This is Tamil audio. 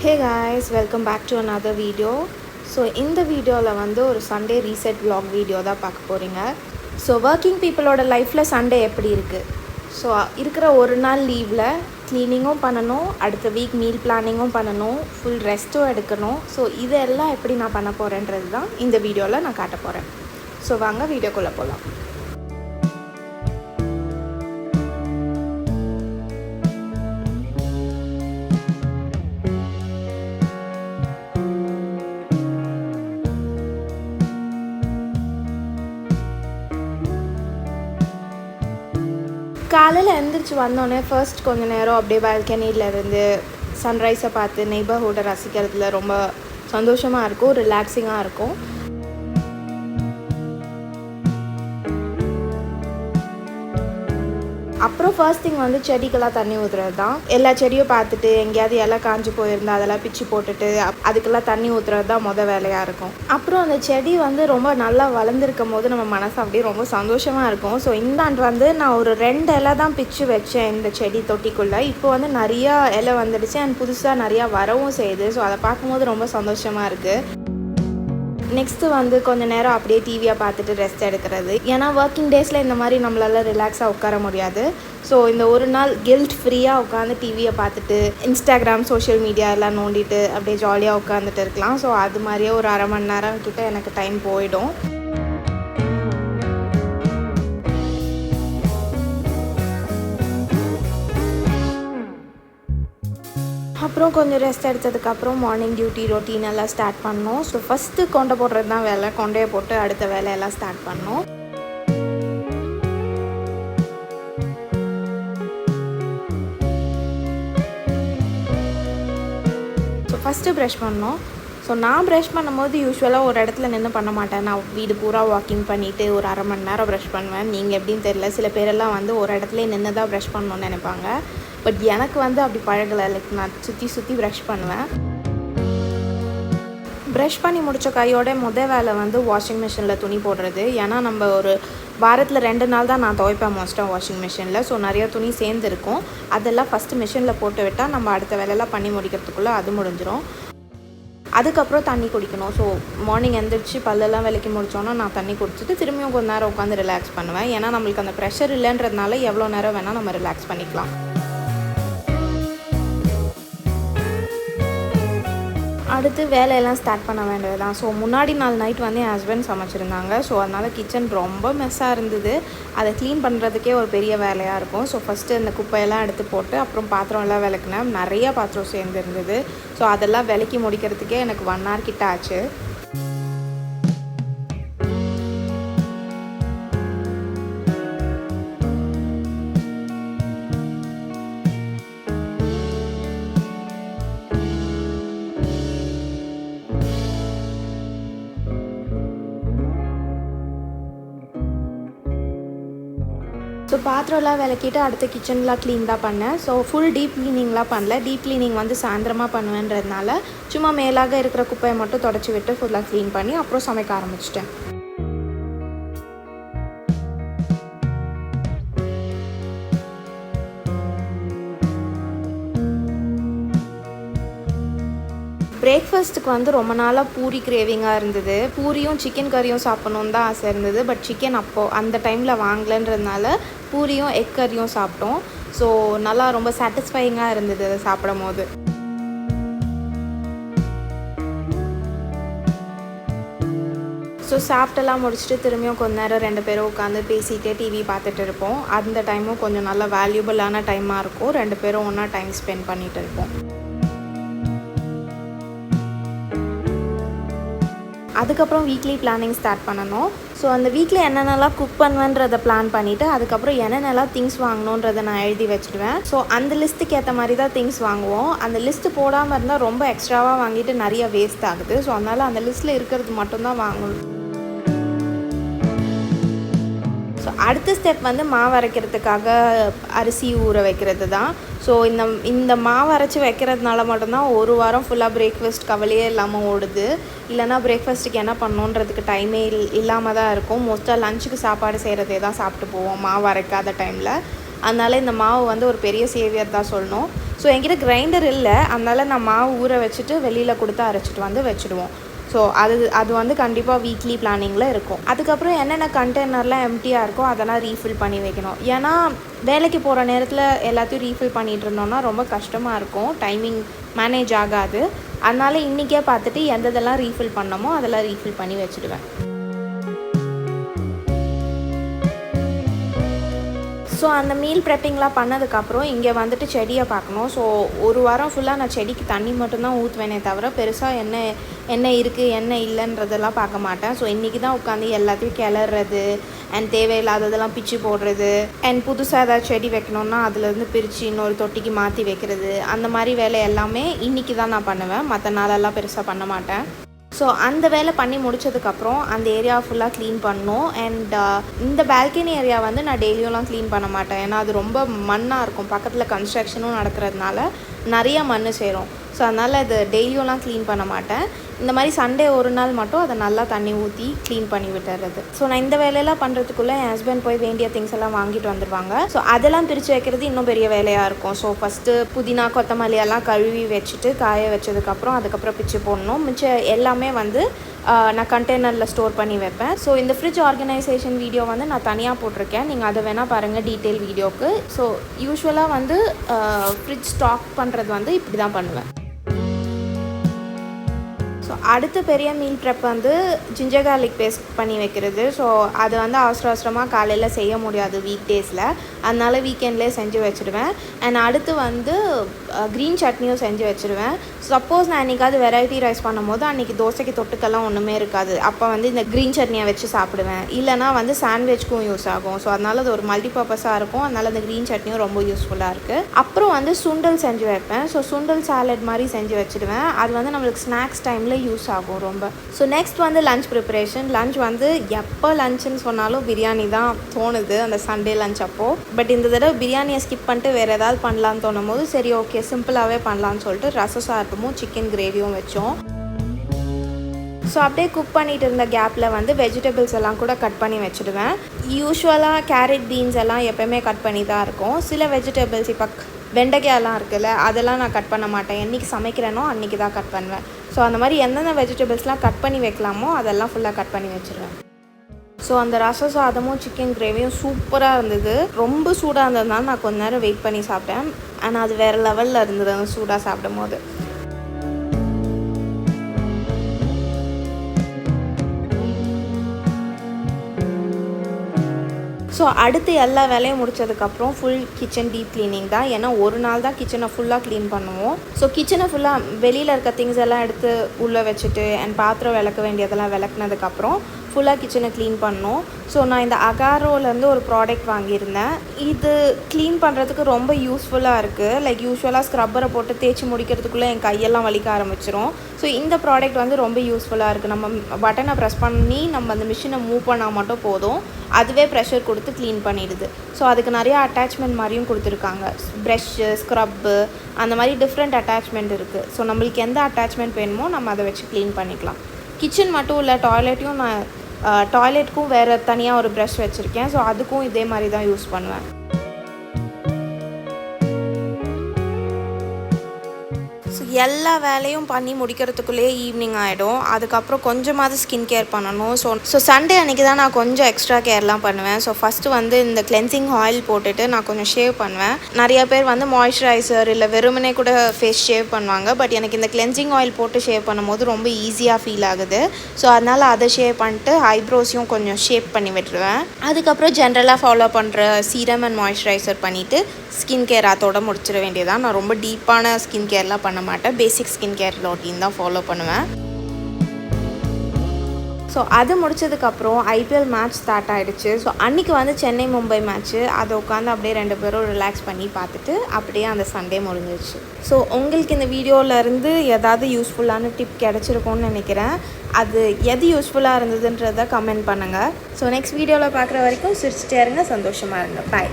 Hey guys, welcome back to another video. So இந்த வீடியோவில் வந்து ஒரு சண்டே ரீசெட் vlog வீடியோ தான் பார்க்க போகிறீங்க. ஸோ ஒர்க்கிங் பீப்புளோட லைஃப்பில் சண்டே எப்படி இருக்குது? ஸோ இருக்கிற ஒரு நாள் லீவில் க்ளீனிங்கும் பண்ணணும், அடுத்த வீக் மீல் பிளானிங்கும் பண்ணணும், ஃபுல் ரெஸ்ட்டும் எடுக்கணும். ஸோ இதெல்லாம் எப்படி நான் பண்ண போகிறேன்றது தான் இந்த வீடியோவில் நான் காட்ட போகிறேன். ஸோ வாங்க வீடியோக்குள்ளே போகலாம். காலையில் எழுந்திரிச்சு வந்தோடனே ஃபர்ஸ்ட் கொஞ்சம் நேரம் அப்படியே பால்கனியில் இருந்து சன்ரைஸை பார்த்து நெய்பர்ஹுட்டை ரசிக்கிறதுல ரொம்ப சந்தோஷமாக இருக்கும், ரிலாக்ஸிங்காக இருக்கும். அப்புறம் ஃபர்ஸ்ட் திங் வந்து செடிக்கெல்லாம் தண்ணி ஊற்றுறது தான். எல்லா செடியும் பார்த்துட்டு எங்கேயாவது இலை காஞ்சி போயிருந்தால் அதெல்லாம் பிச்சு போட்டுட்டு அதுக்கெல்லாம் தண்ணி ஊற்றுறது தான் மொதல் வேலையாக இருக்கும். அப்புறம் அந்த செடி வந்து ரொம்ப நல்லா வளர்ந்துருக்கும் போது நம்ம மனசு அப்படியே ரொம்ப சந்தோஷமாக இருக்கும். ஸோ இந்தாண்டு வந்து நான் ஒரு 2 இலை தான் பிச்சு வச்சேன் இந்த செடி தொட்டிக்குள்ளே. இப்போ வந்து நிறையா இலை வந்துடுச்சு அண்ட் புதுசாக நிறையா வரவும் செய்யுது. ஸோ அதை பார்க்கும்போது ரொம்ப சந்தோஷமாக இருக்குது. நெக்ஸ்ட்டு வந்து கொஞ்சம் நேரம் அப்படியே டிவியை பார்த்துட்டு ரெஸ்ட் எடுக்கிறது. ஏன்னா ஒர்க்கிங் டேஸில் இந்த மாதிரி நம்மளால ரிலாக்ஸாக உட்கார முடியாது. ஸோ இந்த ஒரு நாள் கில்ட் ஃப்ரீயாக உட்காந்து டிவியை பார்த்துட்டு இன்ஸ்டாகிராம் சோஷியல் மீடியா எல்லாம் நோண்டிட்டு அப்படியே ஜாலியாக உட்காந்துட்டு இருக்கலாம். ஸோ அது மாதிரியே ஒரு 1/2 மணி நேரம் கிட்ட எனக்கு டைம் போயிடும். அப்புறம் கொஞ்சம் ரெஸ்ட் எடுத்ததுக்கப்புறம் மார்னிங் டியூட்டி ரொட்டீன் எல்லாம் ஸ்டார்ட் பண்ணோம். ஸோ ஃபஸ்ட்டு கொண்டை போடுறது தான் வேலை. கொண்டையை போட்டு அடுத்த வேலையெல்லாம் ஸ்டார்ட் பண்ணோம். ஸோ ஃபஸ்ட்டு ப்ரஷ் பண்ணோம். ஸோ நான் ப்ரஷ் பண்ணும்போது யூஸ்வலாக ஒரு இடத்துல நின்று பண்ண மாட்டேன். நான் வீடு பூரா வாக்கிங் பண்ணிவிட்டு ஒரு 1/2 மணி நேரம் ப்ரஷ் பண்ணுவேன். நீங்கள் எப்படின்னு தெரியல, சில பேரெல்லாம் வந்து ஒரு இடத்துல நின்று தான் ப்ரஷ் பண்ணணுன்னு நினைப்பாங்க. பட் எனக்கு வந்து அப்படி பழகலை. லைக் நான் சுற்றி ப்ரஷ் பண்ணுவேன். ப்ரஷ் பண்ணி முடித்த கையோட வேலை வந்து வாஷிங் மிஷினில் துணி போடுறது. ஏன்னா நம்ம ஒரு வாரத்தில் 2 நாள் தான் நான் துவைப்பேன் மோஸ்ட்டாக வாஷிங் மிஷினில். ஸோ நிறையா துணி சேர்ந்துருக்கும். அதெல்லாம் ஃபஸ்ட்டு மிஷினில் போட்டு விட்டால் நம்ம அடுத்த வேலையெல்லாம் பண்ணி முடிக்கிறதுக்குள்ளே அது முடிஞ்சிடும். அதுக்கப்புறம் தண்ணி குடிக்கணும். ஸோ மார்னிங் எழுந்திரிச்சு பல்லெல்லாம் விளக்கி முடித்தோன்னா நான் தண்ணி குடிச்சிட்டு திரும்பியும் கொஞ்சம் நேரம் உட்காந்து ரிலாக்ஸ் பண்ணுவேன். ஏன்னா நம்மளுக்கு அந்த ப்ரெஷர் இல்லைன்றதுனால எவ்வளோ நேரம் வேணால் நம்ம ரிலாக்ஸ் பண்ணிக்கலாம். அடுத்து வேலையெல்லாம் ஸ்டார்ட் பண்ண வேண்டியது தான். ஸோ முன்னாடி நாள் நைட் வந்து என் ஹஸ்பண்ட் சமைச்சிருந்தாங்க. ஸோ அதனால் கிச்சன் ரொம்ப மெஸ்ஸாக இருந்தது. அதை க்ளீன் பண்ணுறதுக்கே ஒரு பெரிய வேலையாக இருக்கும். ஸோ ஃபஸ்ட்டு அந்த குப்பையெல்லாம் எடுத்து போட்டு அப்புறம் பாத்திரம் எல்லாம் விளக்குனேன். நிறையா பாத்திரம் சேர்ந்துருந்தது. ஸோ அதெல்லாம் விளக்கி முடிக்கிறதுக்கே எனக்கு 1 hour கிட்ட ஆச்சு. ஸோ பாத்திரம்லாம் விளக்கிட்டு அடுத்த கிச்சன்லாம் க்ளீன் தான் பண்ணேன். ஸோ ஃபுல் டீப் க்ளீனிங்லாம் பண்ணல. டீப் க்ளீனிங் வந்து சாயந்தரமாக பண்ணுவேன்றதுனால சும்மா மேலாக இருக்கிற குப்பையை மட்டும் தொடச்சி விட்டு ஃபுல்லாக க்ளீன் பண்ணி அப்புறம் சமைக்க ஆரம்பிச்சிட்டேன். பிரேக்ஃபாஸ்ட்டுக்கு வந்து ரொம்ப நாளாக பூரி கிரேவிங்காக இருந்தது. பூரியும் சிக்கன் கறியும் சாப்பிட்ணுன்னு தான் ஆசை இருந்தது. பட் சிக்கன் அப்போது அந்த டைமில் வாங்கலைன்றதுனால பூரியும் எக் கறியும் சாப்பிட்டோம். ஸோ நல்லா ரொம்ப சாட்டிஸ்ஃபையிங்காக இருந்தது அதை சாப்பிடும் போது. ஸோ சாப்பிட்டெல்லாம் முடிச்சுட்டு திரும்பியும் கொஞ்ச நேரம் 2 பேரும் உட்காந்து பேசிகிட்டே டிவி பார்த்துட்டு இருப்போம். அந்த டைமும் கொஞ்சம் நல்லா வேல்யூபிளான டைமாக இருக்கும். 2 பேரும் ஒன்றா டைம் ஸ்பெண்ட் பண்ணிகிட்டு இருப்போம். அதுக்கப்புறம் வீக்லி பிளானிங் ஸ்டார்ட் பண்ணணும். ஸோ அந்த வீக்லி என்னென்னலாம் குக் பண்ணுவேன்றதை பிளான் பண்ணிவிட்டு அதுக்கப்புறம் என்னென்னலாம் திங்ஸ் வாங்கணுன்றதை நான் எழுதி வச்சுடுவேன். ஸோ அந்த லிஸ்ட்டுக்கு ஏற்ற மாதிரி தான் திங்ஸ் வாங்குவோம். அந்த லிஸ்ட்டு போடாமல் இருந்தால் ரொம்ப எக்ஸ்ட்ராவாக வாங்கிட்டு நிறைய வேஸ்ட் ஆகுது. ஸோ அதனால் அந்த லிஸ்ட்டில் இருக்கிறது மட்டும்தான் வாங்கணும். ஸோ அடுத்த ஸ்டெப் வந்து மாவு அரைக்கிறதுக்காக அரிசி ஊற வைக்கிறது தான். ஸோ இந்த மாவு அரைச்சி வைக்கிறதுனால மட்டும்தான் ஒரு வாரம் ஃபுல்லாக பிரேக்ஃபாஸ்ட் கவலையே இல்லாமல் ஓடுது. இல்லைனா பிரேக்ஃபாஸ்ட்டுக்கு என்ன பண்ணணுன்றதுக்கு டைமே இல்லாமல் தான் இருக்கும். மோஸ்ட்டாக லஞ்சுக்கு சாப்பாடு செய்கிறதே தான் சாப்பிட்டு போவோம் மாவு அரைக்காத டைமில். அதனால் இந்த மாவு வந்து ஒரு பெரிய சேவியர் தான் சொல்லணும். ஸோ என்கிட்ட கிரைண்டர் இல்லை, அதனால் நான் மாவு ஊற வச்சுட்டு வெளியில் கொடுத்து அரைச்சிட்டு வந்து வச்சுடுவோம். ஸோ அது வந்து கண்டிப்பாக வீக்லி பிளானிங்கில் இருக்கும். அதுக்கப்புறம் என்னென்ன கண்டெய்னர்லாம் எம்டியாக இருக்கோ அதெல்லாம் ரீஃபில் பண்ணி வைக்கணும். ஏன்னா வேலைக்கு போகிற நேரத்தில் எல்லாத்தையும் ரீஃபில் பண்ணிகிட்டு இருந்தோம்னா ரொம்ப கஷ்டமாக இருக்கும், டைமிங் மேனேஜ் ஆகாது. அதனால் இன்றைக்கே பார்த்துட்டு எந்ததெல்லாம் ரீஃபில் பண்ணமோ அதெல்லாம் ரீஃபில் பண்ணி வச்சுடுவேன். ஸோ அந்த மீல் ப்ரெப்பிங்லாம் பண்ணதுக்கப்புறம் இங்கே வந்துட்டு செடியை பார்க்கணும். ஸோ ஒரு வாரம் ஃபுல்லாக நான் செடிக்கு தண்ணி மட்டும்தான் ஊற்றுவேனே தவிர பெருசாக என்ன இருக்குது என்ன இல்லைன்றதெல்லாம் பார்க்க மாட்டேன். ஸோ இன்றைக்கி தான் உட்காந்து எல்லாத்தையும் கிளறது அண்ட் தேவையில்லாததெல்லாம் பிச்சு போடுறது அண்ட் புதுசாக ஏதாவது செடி வைக்கணுன்னா அதுலேருந்து பிரித்து இன்னொரு தொட்டிக்கு மாற்றி வைக்கிறது, அந்த மாதிரி வேலை எல்லாமே இன்றைக்கி தான் நான் பண்ணுவேன். மற்ற நாளெல்லாம் பெருசாக பண்ண மாட்டேன். ஸோ அந்த வேலை பண்ணி முடிச்சதுக்கப்புறம் அந்த ஏரியா ஃபுல்லாக க்ளீன் பண்ணணும். அண்ட் இந்த பால்கனி ஏரியா வந்து நான் டெய்லியும்லாம் க்ளீன் பண்ண மாட்டேன். ஏன்னா அது ரொம்ப மண்ணாக இருக்கும், பக்கத்தில் கன்ஸ்ட்ரக்ஷனும் நடக்கிறதுனால நிறையா மண் சேரும். ஸோ அதனால் அது டெய்லியும்லாம் க்ளீன் பண்ண மாட்டேன். இந்த மாதிரி சண்டே ஒரு நாள் மட்டும் அதை நல்லா தண்ணி ஊற்றி க்ளீன் பண்ணி விட்டுறது. ஸோ நான் இந்த வேலையெல்லாம் பண்ணுறதுக்குள்ளே என் ஹஸ்பண்ட் போய் வேண்டிய திங்ஸ் எல்லாம் வாங்கிட்டு வந்துடுவாங்க. ஸோ அதெல்லாம் பிரித்து வைக்கிறது இன்னும் பெரிய வேலையாக இருக்கும். ஸோ ஃபஸ்ட்டு புதினா கொத்தமல்லி எல்லாம் கழுவி வச்சுட்டு காய வச்சதுக்கப்புறம் அதுக்கப்புறம் பிச்சு போடணும். மிச்சம் எல்லாமே வந்து நான் கண்டெய்னரில் ஸ்டோர் பண்ணி வைப்பேன். ஸோ இந்த ஃப்ரிட்ஜ் ஆர்கனைசேஷன் வீடியோ வந்து நான் தனியாக போட்டிருக்கேன், நீங்கள் அதை வேணால் பாருங்கள் டீட்டெயில் வீடியோவுக்கு. ஸோ யூஸ்வலாக வந்து ஃப்ரிட்ஜ் ஸ்டாக் பண்ணுறது வந்து இப்படி தான் பண்ணுவேன். ஸோ அடுத்த பெரிய மீல் ப்ரெப் வந்து ஜிஞ்சர் கார்லிக் பேஸ்ட் பண்ணி வைக்கிறது. ஸோ அது வந்து அவசரமாக காலையில் செய்ய முடியாது வீக் டேஸில், அதனால் வீக்கெண்ட்லேயே செஞ்சு வச்சுடுவேன். அண்ட் அடுத்து வந்து க்ரீன் சட்னியும் செஞ்சு வச்சுருவேன். சப்போஸ் நான் அன்றைக்காவது வெரைட்டி ரைஸ் பண்ணும்போது அன்றைக்கி தோசைக்கு தொட்டுக்கெல்லாம் ஒன்றுமே இருக்காது, அப்போ வந்து இந்த க்ரீன் சட்னியை வச்சு சாப்பிடுவேன். இல்லைனா வந்து சாண்ட்விச்க்கும் யூஸ் ஆகும். ஸோ அதனால் அது ஒரு மல்டி பர்பஸாக இருக்கும். அதனால் அந்த க்ரீன் சட்னியும் ரொம்ப யூஸ்ஃபுல்லாக இருக்குது. அப்புறம் வந்து சுண்டல் செஞ்சு வைப்பேன். ஸோ சுண்டல் சாலட் மாதிரி செஞ்சு வச்சுடுவேன். அது வந்து நம்மளுக்கு ஸ்நாக்ஸ் டைமில் யூஸ் ஆகும் ரொம்ப. ஸோ நெக்ஸ்ட் வந்து லஞ்ச் ப்ரிப்பரேஷன். லஞ்ச் வந்து எப்போ லஞ்சுன்னு சொன்னாலும் பிரியாணி தான் தோணுது அந்த சண்டே லஞ்ச் அப்போது. பட் இந்த தடவை பிரியாணியை ஸ்கிப் பண்ணிட்டு வேறு ஏதாவது பண்ணலான்னு தோணும் போது சரி ஓகே சிம்பிளாகவே பண்ணலான்னு சொல்லிட்டு ரசம் சாதமும் சிக்கன் கிரேவியும் வச்சோம். ஸோ அப்படியே குக் பண்ணிகிட்டு இருந்த கேப்பில் வந்து வெஜிடபிள்ஸ் எல்லாம் கூட கட் பண்ணி வச்சுடுவேன். யூஸ்வலாக கேரட் பீன்ஸ் எல்லாம் எப்போயுமே கட் பண்ணி தான் இருக்கும். சில வெஜிடபிள்ஸ் இப்போ வெண்டைக்காயெல்லாம் இருக்குல்ல, அதெல்லாம் நான் கட் பண்ண மாட்டேன். என்றைக்கு சமைக்கிறேனோ அன்றைக்கி தான் கட் பண்ணுவேன். ஸோ அந்த மாதிரி எந்தெந்த வெஜிடபிள்ஸ்லாம் கட் பண்ணி வைக்கலாமோ அதெல்லாம் ஃபுல்லாக கட் பண்ணி வச்சுருவேன். ஸோ அந்த ரசம் சாதமும் சிக்கன் கிரேவியும் சூப்பராக இருந்தது. ரொம்ப சூடாக இருந்ததுனால நான் கொஞ்ச நேரம் வெயிட் பண்ணி சாப்பிட்டேன். ஆனால் அது வேறு லெவலில் இருந்தது அந்த சூடாக சாப்பிடும் போது. ஸோ அடுத்து எல்லா வேலையும் முடித்ததுக்கப்புறம் ஃபுல் கிச்சன் டீப் க்ளீனிங் தான். ஏன்னா ஒரு நாள் தான் கிச்சனை ஃபுல்லாக க்ளீன் பண்ணுவோம். ஸோ கிச்சனை ஃபுல்லாக வெளியில் இருக்க திங்ஸ் எல்லாம் எடுத்து உள்ளே வச்சுட்டு அண்ட் பாத்திரம் விளக்க வேண்டியதெல்லாம் விளக்குனதுக்கப்புறம் ஃபுல்லாக கிச்சனை க்ளீன் பண்ணோம். ஸோ நான் இந்த அகாரோலேருந்து ஒரு ப்ராடக்ட் வாங்கியிருந்தேன். இது க்ளீன் பண்ணுறதுக்கு ரொம்ப யூஸ்ஃபுல்லாக இருக்குது. லைக் யூஸ்வலாக ஸ்க்ரப்பரை போட்டு தேய்ச்சி முடிக்கிறதுக்குள்ளே என் கையெல்லாம் வலிக்க ஆரம்பிச்சிரும். ஸோ இந்த ப்ராடக்ட் வந்து ரொம்ப யூஸ்ஃபுல்லாக இருக்குது. நம்ம பட்டனை ப்ரெஸ் பண்ணி நம்ம அந்த மிஷினை மூவ் பண்ணால் மட்டும் போதும், அதுவே ப்ரெஷர் கொடுத்து க்ளீன் பண்ணிடுது. ஸோ அதுக்கு நிறையா அட்டாச்மெண்ட் மாதிரியும் கொடுத்துருக்காங்க. ப்ரெஷ்ஷு, ஸ்க்ரப்பு, அந்த மாதிரி டிஃப்ரெண்ட் அட்டாச்மெண்ட் இருக்குது. ஸோ நம்மளுக்கு எந்த அட்டாச்மெண்ட் வேணுமோ நம்ம அதை வச்சு க்ளீன் பண்ணிக்கலாம். கிச்சன் மட்டும் இல்லை, டாய்லெட்டையும் நான் டாய்லெட்டுக்கும் வேறு தனியாக ஒரு ப்ரஷ் வச்சுருக்கேன். ஸோ அதுக்கும் இதே மாதிரி தான் யூஸ் பண்ணுவேன். ஸோ எல்லா வேலையும் பண்ணி முடிக்கிறதுக்குள்ளேயே ஈவினிங் ஆகிடும். அதுக்கப்புறம் கொஞ்சமாவது ஸ்கின் கேர் பண்ணணும். ஸோ சண்டே அன்றைக்கி தான் நான் கொஞ்சம் எக்ஸ்ட்ரா கேர்லாம் பண்ணுவேன். ஸோ ஃபஸ்ட்டு வந்து இந்த கிளென்சிங் ஆயில் போட்டுட்டு நான் கொஞ்சம் ஷேவ் பண்ணுவேன். நிறையா பேர் வந்து மாய்ஸ்சரைசர் இல்லை வெறுமனே கூட ஃபேஸ் ஷேவ் பண்ணுவாங்க. பட் எனக்கு இந்த கிளென்சிங் ஆயில் போட்டு ஷேவ் பண்ணும்போது ரொம்ப ஈஸியாக ஃபீல் ஆகுது. ஸோ அதனால் அதை ஷேவ் பண்ணிட்டு ஐப்ரோஸையும் கொஞ்சம் ஷேப் பண்ணி விட்டுருவேன். அதுக்கப்புறம் ஜென்ரலாக ஃபாலோ பண்ணுற சீரம் அண்ட் மாய்ஸ்சரைசர் பண்ணிவிட்டு ஸ்கின் கேர் அதோட முடிச்சிட வேண்டியதான். நான் ரொம்ப டீப்பான ஸ்கின் கேர்லாம் பண்ண மாட்டேன். பேசிக் ஸ்கின் கேர் ரொட்டீன் தான் ஃபாலோ பண்ணுவேன். ஸோ அது முடிச்சதுக்கப்புறம் ஐபிஎல் மேட்ச் ஸ்டார்ட் ஆகிடுச்சு. ஸோ அன்றைக்கி வந்து சென்னை மும்பை மேட்ச்சு. அதை உட்காந்து அப்படியே 2 பேரும் ரிலாக்ஸ் பண்ணி பார்த்துட்டு அப்படியே அந்த சண்டே முடிஞ்சிச்சு. ஸோ உங்களுக்கு இந்த வீடியோவிலேருந்து ஏதாவது யூஸ்ஃபுல்லான டிப் கிடச்சிருக்கும்னு நினைக்கிறேன். அது எது யூஸ்ஃபுல்லாக இருந்ததுன்றதை கமெண்ட் பண்ணுங்கள். ஸோ நெக்ஸ்ட் வீடியோவில் பார்க்குற வரைக்கும் சிரிச்சிட்டே இருங்க, சந்தோஷமாக இருங்க. பாய்.